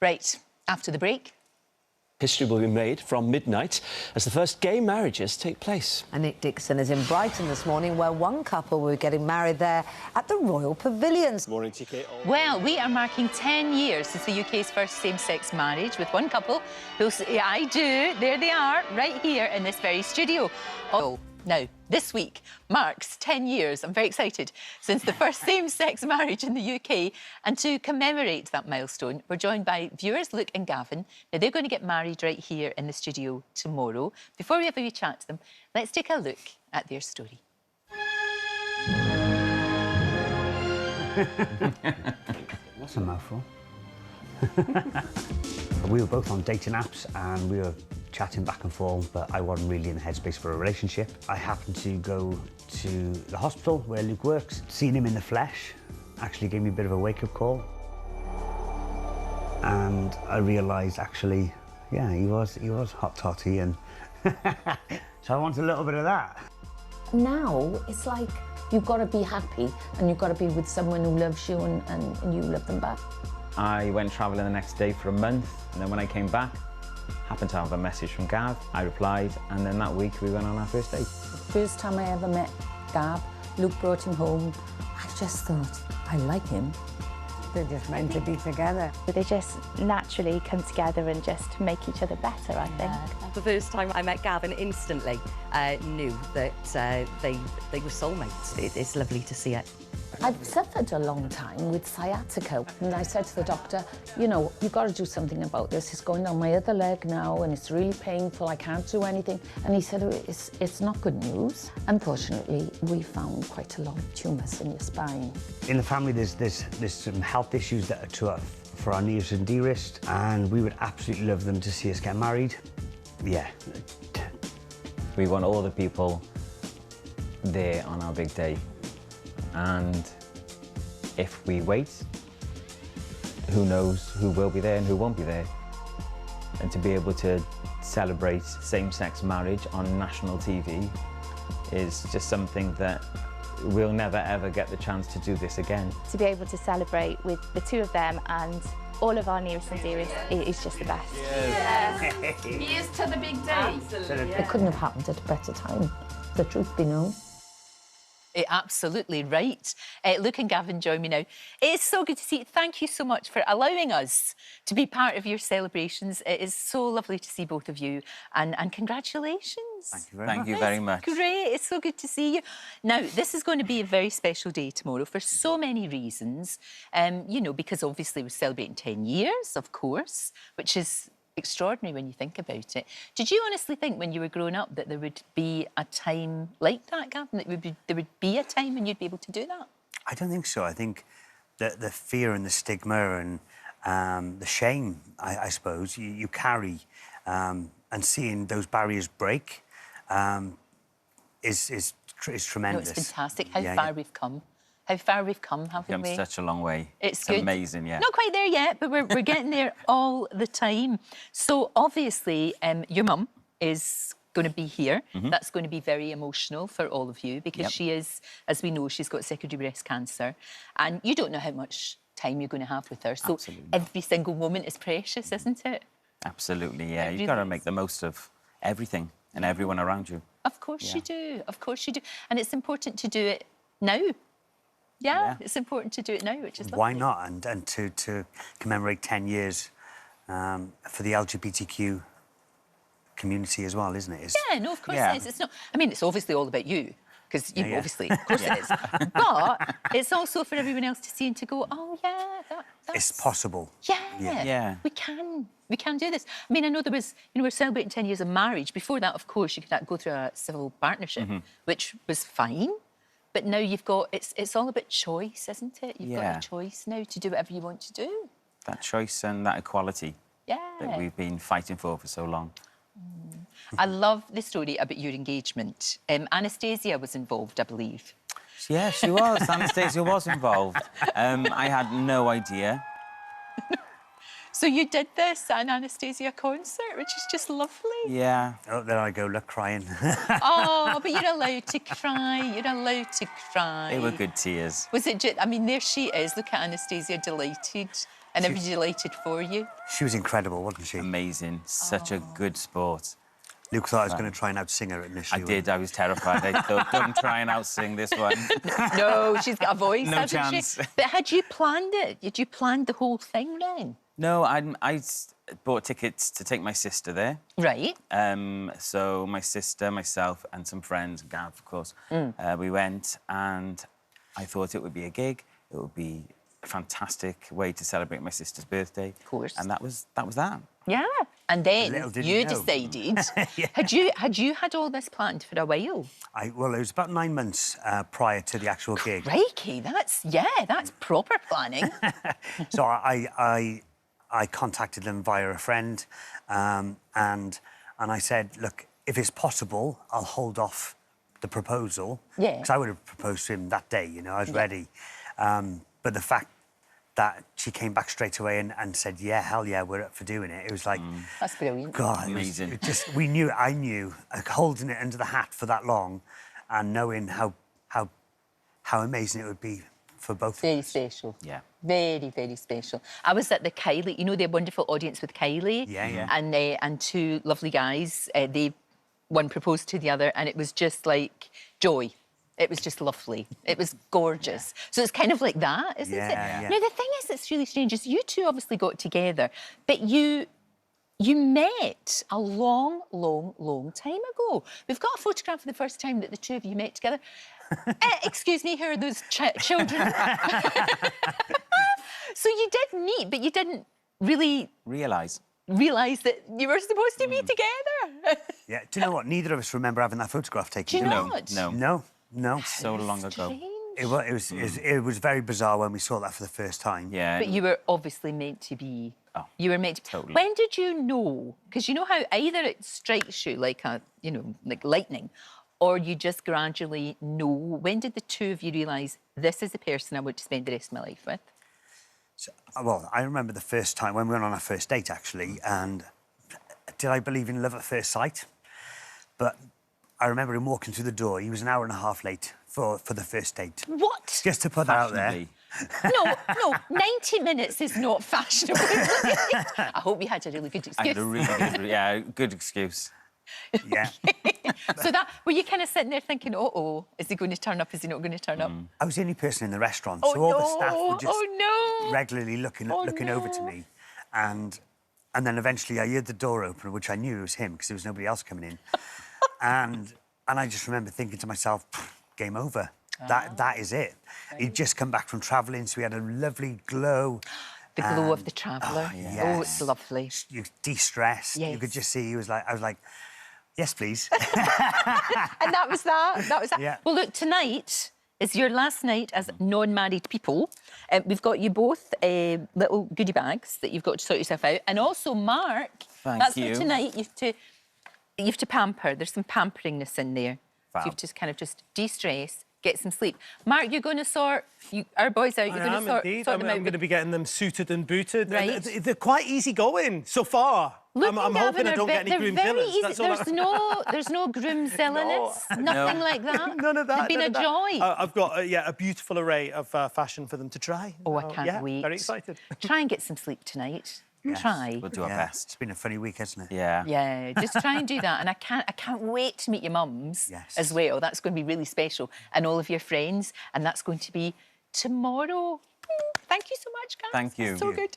Right, after the break. History will be made from midnight as the first gay marriages take place. And Nick Dixon is in Brighton this morning, where one couple were getting married there at the Royal Pavilions. Morning, TK. Well, we are marking 10 years since the UK's first same-sex marriage with one couple who'll say, I do, there they are, right here in this very studio. Oh, now, this week marks 10 years, I'm very excited, since the first same-sex marriage in the UK. And to commemorate that milestone, we're joined by viewers Luke and Gavin. Now, they're going to get married right here in the studio tomorrow. Before we have a wee chat to them, let's take a look at their story. That's a mouthful. We were both on dating apps and we were chatting back and forth, but I wasn't really in the headspace for a relationship. I happened to go to the hospital where Luke works. Seeing him in the flesh actually gave me a bit of a wake-up call. And I realised, actually, yeah, he was hot toddy, and so I want a little bit of that. Now, it's like you've got to be happy and you've got to be with someone who loves you and you love them back. I went travelling the next day for a month, and then when I came back, happened to have a message from Gav. I replied, and then that week we went on our first date. The first time I ever met Gav, Luke brought him home. I just thought, I like him. They're just meant to be together. They just naturally come together and just make each other better, I think. The first time I met Gavin, instantly knew that they were soulmates. It's lovely to see it. I've suffered a long time with sciatica, and I said to the doctor, you know, you've got to do something about this. It's going down my other leg now, and it's really painful. I can't do anything. And he said, it's not good news. Unfortunately, we found quite a lot of tumours in your spine. In the family, there's some health issues that are for our nearest and dearest, and we would absolutely love them to see us get married. Yeah. We want all the people there on our big day. And if we wait, who knows who will be there and who won't be there. And to be able to celebrate same-sex marriage on national TV is just something that we'll never, ever get the chance to do this again. To be able to celebrate with the two of them and all of our nearest and dearest is just the best. Yes. Here's to the big day. Absolutely. It couldn't have happened at a better time, the truth be known. Absolutely right. Luke and Gavin join me now. It is so good to see you. Thank you so much for allowing us to be part of your celebrations. It is so lovely to see both of you, and congratulations. Thank you very much. Thank you very much. Great, it's so good to see you. Now, this is going to be a very special day tomorrow for so many reasons. You know, because obviously we're celebrating 10 years, of course, which is extraordinary when you think about it. Did you honestly think when you were growing up that there would be a time like that, Gavin, that there would be a time when you'd be able to do that? I don't think so. I think that the fear and the stigma and the shame, I suppose, you carry, and seeing those barriers break is tremendous. No, it's fantastic how far we've come. How far we've come, haven't we? Such a long way. It's good. Amazing, yeah. Not quite there yet, but we're getting there all the time. So obviously, your mum is going to be here. That's going to be very emotional for all of you because she is, as we know, she's got secondary breast cancer, and you don't know how much time you're going to have with her. So every single moment is precious, isn't it? Absolutely, yeah. You've got to make the most of everything and everyone around you. Of course you do. Of course you do. And it's important to do it now. Yeah, it's important to do it now, which is lovely. Why not? And to commemorate 10 years for the LGBTQ community as well, isn't it? Yeah, no, of course it is. It's not. I mean, it's obviously all about you, because you obviously, of course it is. But it's also for everyone else to see and to go, oh, yeah, that's... It's possible. Yeah. We can do this. I mean, I know there was, you know, we're celebrating 10 years of marriage. Before that, of course, you could go through a civil partnership, which was fine. But now you've got, it's all about choice, isn't it? You've got a choice now to do whatever you want to do. That choice and that equality that we've been fighting for so long. I love the story about your engagement. Anastasia was involved, I believe. Yeah, she was. Anastasia was involved. I had no idea. So you did this at an Anastasia concert, which is just lovely. Yeah. Oh, there I go, look, crying. Oh, but you're allowed to cry. You're allowed to cry. They were good tears. Was it just, I mean, there she is. Look at Anastasia, delighted. And everybody delighted for you. She was incredible, wasn't she? Amazing. Such a good sport. Luke thought I was going to try and out-sing her initially. I did. I was terrified. I thought, don't try and out-sing this one. No, she's got a voice, No hasn't chance. she? But had you planned it? Did you plan the whole thing then? No, I bought tickets to take my sister there. Right. So my sister, myself, and some friends, Gav, of course, we went, and I thought it would be a gig. It would be a fantastic way to celebrate my sister's birthday. Of course. And that was that. Yeah. And then Little did you you know. decided. Yeah. Had you had all this planned for a while? Well, it was about 9 months prior to the actual gig. Crikey, that's proper planning. So I contacted them via a friend, and I said, look, if it's possible, I'll hold off the proposal. Yeah. Because I would have proposed to him that day, you know, I was ready. But the fact that she came back straight away and said, yeah, hell yeah, we're up for doing it. It was like... That's brilliant. God, Amazing. I knew, holding it under the hat for that long and knowing how amazing it would be for both Very of us. special. Yeah. Very, very special. I was at the Kylie, you know, the wonderful audience with Kylie? Yeah, yeah. And two lovely guys, one proposed to the other, and it was just like joy. It was just lovely. It was gorgeous. So it's kind of like that, isn't it? Yeah. Now, the thing is that's really strange is you two obviously got together, but you met a long, long, long time ago. We've got a photograph of the first time that the two of you met together. Excuse me, here are those children. So you did meet, but you didn't really Realise that you were supposed to be together. Yeah, do you know what? Neither of us remember having that photograph taken. Do you did we? not? No. No. So long ago. Strange. It was very bizarre when we saw that for the first time. Yeah. But you were obviously meant to be. Oh, you were meant to. totally. When did you know? Because you know how either it strikes you like like lightning, or you just gradually know. When did the two of you realise this is the person I want to spend the rest of my life with? So, well, I remember the first time when we went on our first date, actually, and did I believe in love at first sight? But I remember him walking through the door. He was an hour and a half late for the first date. What? Just to put that out there. No, 90 minutes is not fashionable. I hope you had a really good excuse. I had a really good excuse. Yeah. So were you kind of sitting there thinking, is he going to turn up? Is he not going to turn up? I was the only person in the restaurant, Oh, so all no. the staff were just Oh, no. regularly looking over to me. And then eventually I heard the door open, which I knew it was him because there was nobody else coming in. and I just remember thinking to myself, game over. That is it. Right. He'd just come back from travelling, so he had a lovely glow. The glow of the traveller. Yes. Oh, it's lovely. You de-stressed. Yes. You could just see I was like, yes, please. And that was that. Yeah. Well, look, tonight is your last night as non-married people. We've got you both little goodie bags that you've got to sort yourself out. And also, Mark, Thank you. For tonight. You have to pamper. There's some pamperingness in there. Fab. So you have to kind of just de-stress, get some sleep. Mark, you're going to sort our boys out. You're going to sort them out. I'm going to be getting them suited and booted. Right. And they're quite easy going so far. Look, I'm hoping I don't get any groom very killers. easy. That's all There's no groomzilliness, nothing like that. None of that. It's been a joy. I've got a beautiful array of fashion for them to try. Oh, I can't wait. Very excited. Try and get some sleep tonight. Yes. Try. We'll do our best. It's been a funny week, hasn't it? Yeah. Yeah, just try and do that. And I can't wait to meet your mums as well. That's going to be really special. And all of your friends. And that's going to be tomorrow. Thank you so much, guys. Thank you. That's so good.